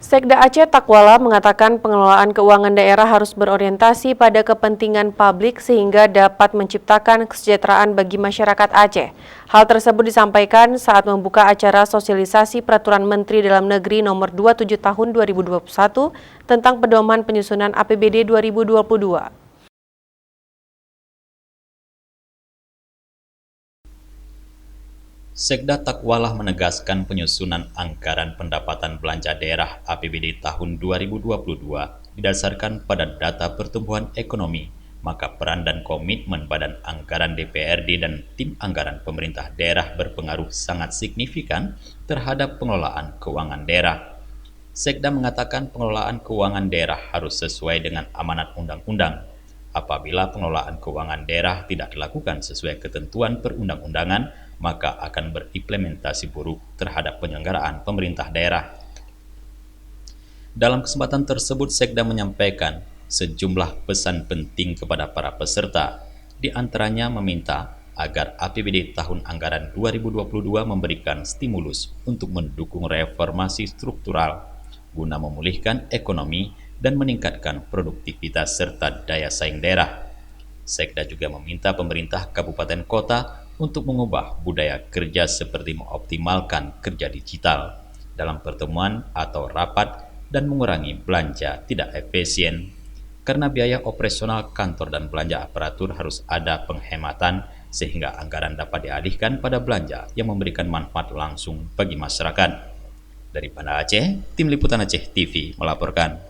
Sekda Aceh Takwala mengatakan pengelolaan keuangan daerah harus berorientasi pada kepentingan publik sehingga dapat menciptakan kesejahteraan bagi masyarakat Aceh. Hal tersebut disampaikan saat membuka acara sosialisasi Peraturan Menteri Dalam Negeri Nomor 27 Tahun 2021 tentang pedoman penyusunan APBD 2022. Sekda Takwala menegaskan penyusunan anggaran pendapatan belanja daerah APBD tahun 2022 didasarkan pada data pertumbuhan ekonomi, maka peran dan komitmen Badan Anggaran DPRD dan tim anggaran pemerintah daerah berpengaruh sangat signifikan terhadap pengelolaan keuangan daerah. Sekda mengatakan pengelolaan keuangan daerah harus sesuai dengan amanat undang-undang. Apabila pengelolaan keuangan daerah tidak dilakukan sesuai ketentuan perundang-undangan, maka akan berimplementasi buruk terhadap penyelenggaraan pemerintah daerah. Dalam kesempatan tersebut, Sekda menyampaikan sejumlah pesan penting kepada para peserta, di antaranya meminta agar APBD tahun anggaran 2022 memberikan stimulus untuk mendukung reformasi struktural guna memulihkan ekonomi dan meningkatkan produktivitas serta daya saing daerah. Sekda juga meminta pemerintah kabupaten kota untuk mengubah budaya kerja seperti mengoptimalkan kerja digital dalam pertemuan atau rapat dan mengurangi belanja tidak efisien. Karena biaya operasional kantor dan belanja aparatur harus ada penghematan sehingga anggaran dapat dialihkan pada belanja yang memberikan manfaat langsung bagi masyarakat. Dari Banda Aceh, Tim Liputan Aceh TV melaporkan.